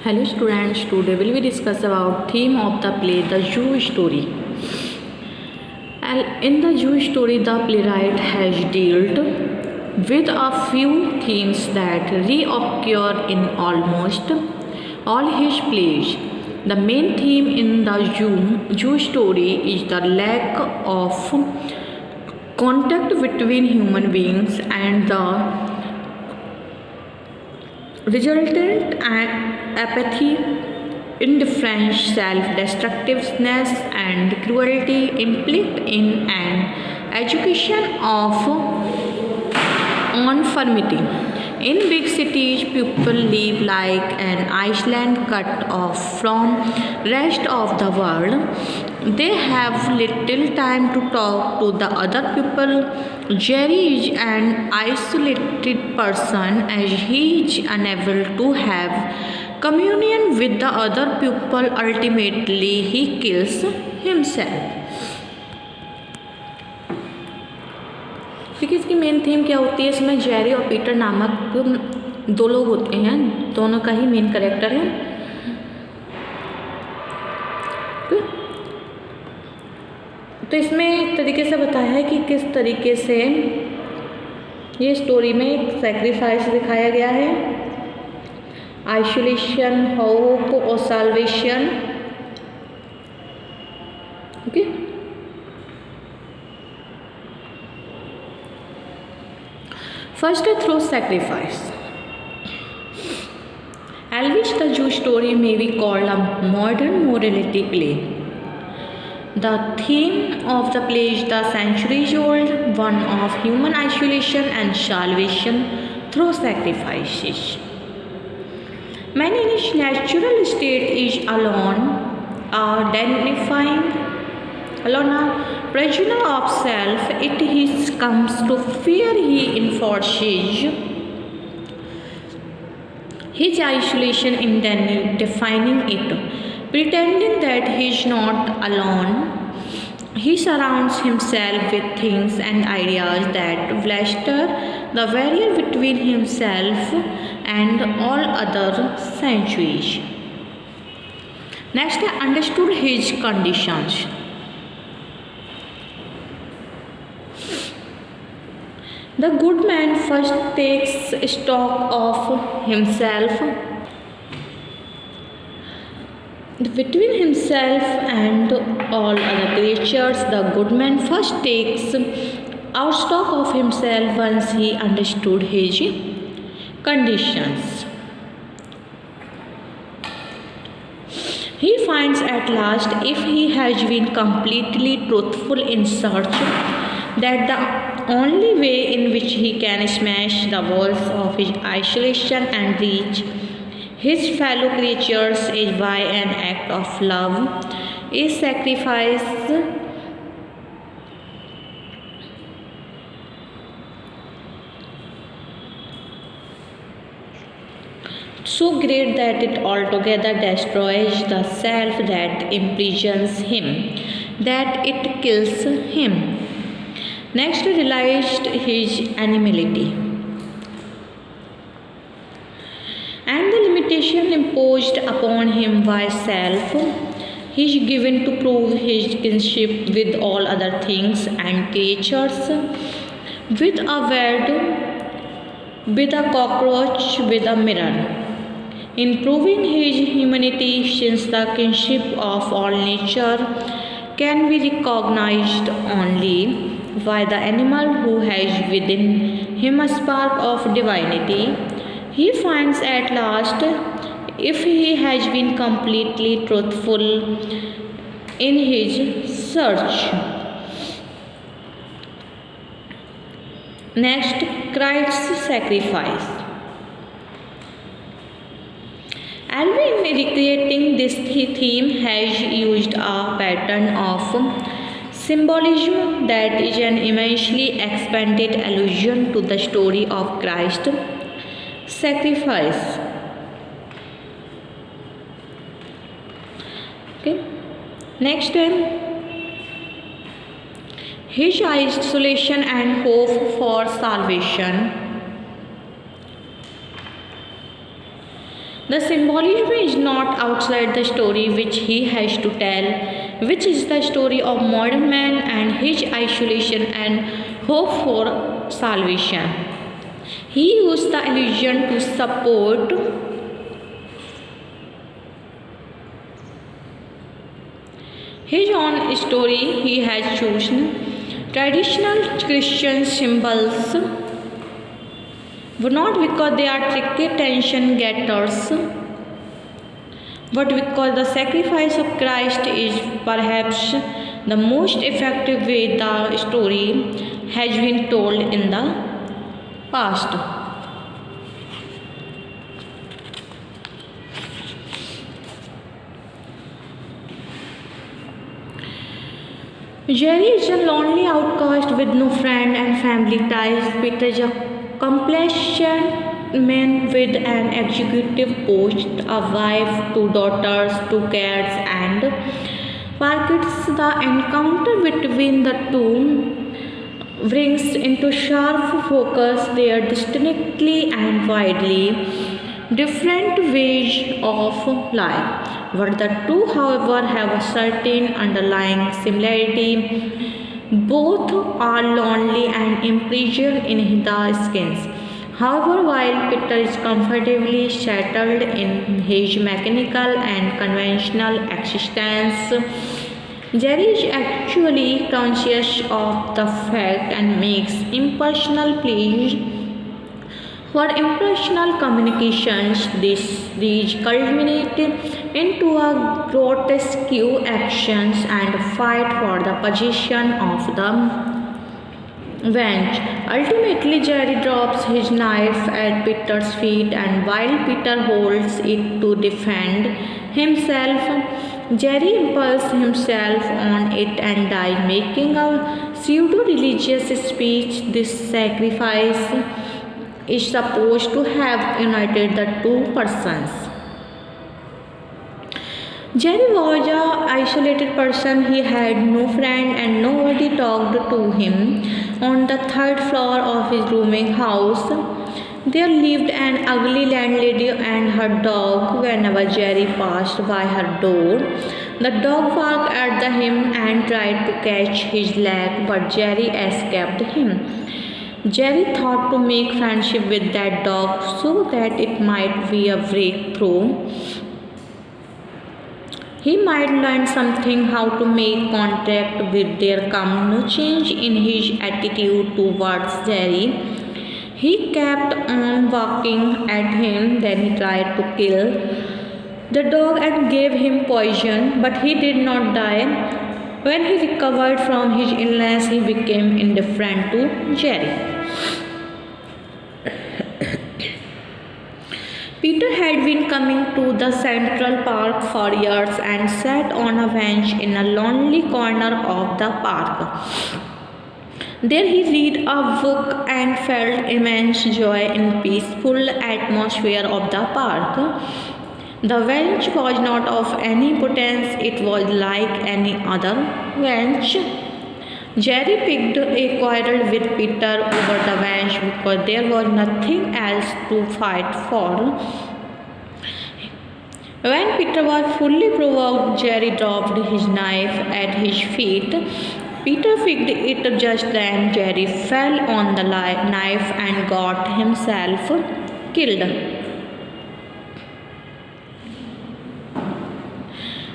Hello students, today will we discuss about theme of the play The Jew Story. And in the Jew story, the playwright has dealt with a few themes that reoccur in almost all his plays. The main theme in the Jew story is the lack of contact between human beings and the resultant apathy, indifference, self-destructiveness, and cruelty implied in an education of conformity. In big cities, people live like an island cut off from rest of the world. They have little time to talk to the other people. Jerry is an isolated person as he is unable to have communion with the other people. Ultimately, he kills himself. देखिए इसकी main theme क्या होती है। इसमें Jerry और Peter नामक दो लोग होते हैं, दोनों का ही मेन कैरेक्टर है। तो इसमें एक तरीके से बताया है कि किस तरीके से ये स्टोरी में एक सैक्रिफाइस दिखाया गया है, आइसोलेशन, होप और salvation. Okay, first through sacrifice. Elvis the Jew story may be called a modern morality play. The theme of the play is the centuries-old one of human isolation and salvation through sacrifices. Man in his natural state is alone, a prisoner of self. It is comes to fear he enforces his isolation in defining it, pretending that he is not alone. He surrounds himself with things and ideas that flatter the barrier between himself and all other sensuous. Next, I understood his conditions. The good man first takes stock of himself. Between himself and all other creatures, the good man first takes out stock of himself once he understood his conditions. He finds at last, if he has been completely truthful in search, that the only way in which he can smash the walls of his isolation and reach his fellow creatures is by an act of love, a sacrifice so great that it altogether destroys the self that imprisons him, that it kills him. Next, realized his animality and the limitation imposed upon him by self. He is given to prove his kinship with all other things and creatures, with a bird, with a cockroach, with a mirror. In proving his humanity, since the kinship of all nature can be recognized only by the animal who has within him a spark of divinity, he finds at last, if he has been completely truthful in his search. Next, Christ's sacrifice. Alvin, recreating this theme, has used a pattern of symbolism that is an immensely expanded allusion to the story of Christ's sacrifice. Okay. Next, his isolation and hope for salvation. The symbolism is not outside the story which he has to tell, which is the story of modern man and his isolation and hope for salvation. He used the illusion to support his own story. He has chosen traditional Christian symbols, but not because they are tricky attention getters, but because the sacrifice of Christ is perhaps the most effective way the story has been told in the past. Jerry is a lonely outcast with no friend and family ties. Peter is a complacent man with an executive post, a wife, two daughters, two cats, and forgets the encounter between the two brings into sharp focus their distinctly and widely different ways of life. But the two, however, have a certain underlying similarity. Both are lonely and imprisoned in their skins. However, while Peter is comfortably settled in his mechanical and conventional existence, Jerry is actually conscious of the fact and makes impersonal pleas for impersonal communications. These culminate into a grotesque actions and fight for the possession of the bench. Ultimately, Jerry drops his knife at Peter's feet, and while Peter holds it to defend himself, Jerry impales himself on it and dies, making a pseudo-religious speech. This sacrifice is supposed to have united the two persons. Jerry was an isolated person. He had no friend and nobody talked to him. On the third floor of his rooming house, there lived an ugly landlady and her dog. Whenever Jerry passed by her door, the dog barked at him and tried to catch his leg, but Jerry escaped him. Jerry thought to make friendship with that dog so that it might be a breakthrough. He might learn something how to make contact with. There come no change in his attitude towards Jerry. He kept on barking at him, then he tried to kill the dog and gave him poison, but he did not die. When he recovered from his illness, he became indifferent to Jerry. Peter had been coming to the Central Park for years and sat on a bench in a lonely corner of the park. There he read a book and felt immense joy in peaceful atmosphere of the park. The bench was not of any importance, it was like any other bench. Jerry picked a quarrel with Peter over the bench because there was nothing else to fight for. When Peter was fully provoked, Jerry dropped his knife at his feet. Peter picked it just then. Jerry fell on the knife and got himself killed.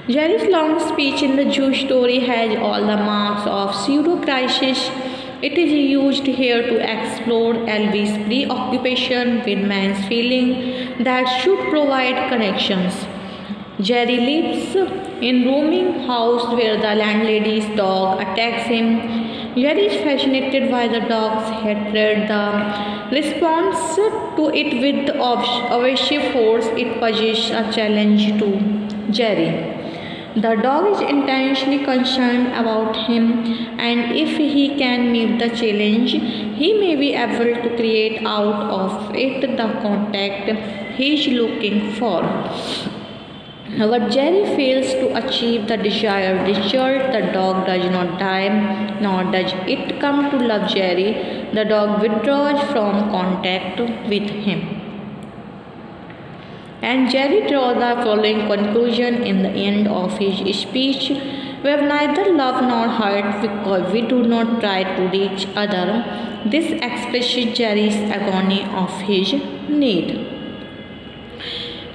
Jerry's long speech in the Jewish story has all the marks of pseudo-crisis. It is used here to explore Elvis' preoccupation with man's feeling that should provide connections. Jerry lives in rooming house where the landlady's dog attacks him. Jerry is fascinated by the dog's hatred. The response to it with aversive force it poses a challenge to Jerry. The dog is intensely concerned about him, and if he can meet the challenge, he may be able to create out of it the contact he is looking for. But Jerry fails to achieve the desired result. The dog does not die, nor does it come to love Jerry. The dog withdraws from contact with him. And Jerry draws the following conclusion in the end of his speech: we have neither love nor hurt because we do not try to reach other. This expresses Jerry's agony of his need.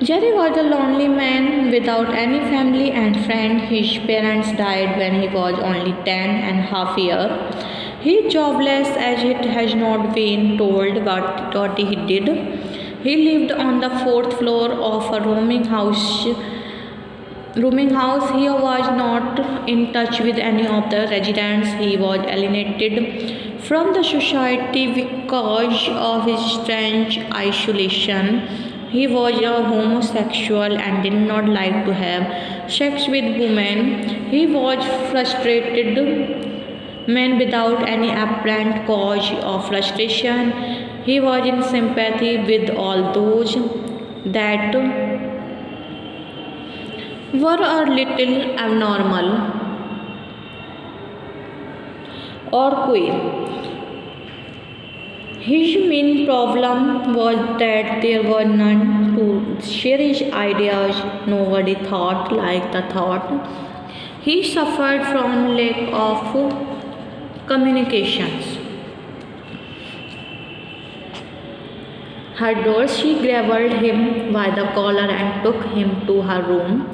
Jerry was a lonely man without any family and friend. His parents died when he was only 10.5 years. He is jobless as it has not been told what he did. He lived on the fourth floor of a rooming house. He was not in touch with any of the residents. He was alienated from the society because of his strange isolation. He was a homosexual and did not like to have sex with women. He was frustrated man without any apparent cause of frustration. He was in sympathy with all those that were a little abnormal or queer. His main problem was that there were none to share his ideas. Nobody thought like the thought. He suffered from lack of communications. Her door, she grabbed him by the collar and took him to her room.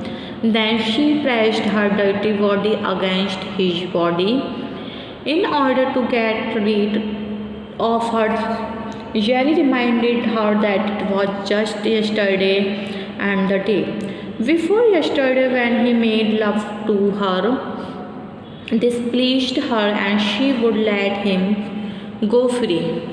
Then she pressed her dirty body against his body in order to get rid of her. Jerry reminded her that it was just yesterday and the day before yesterday when he made love to her. This pleased her and she would let him go free.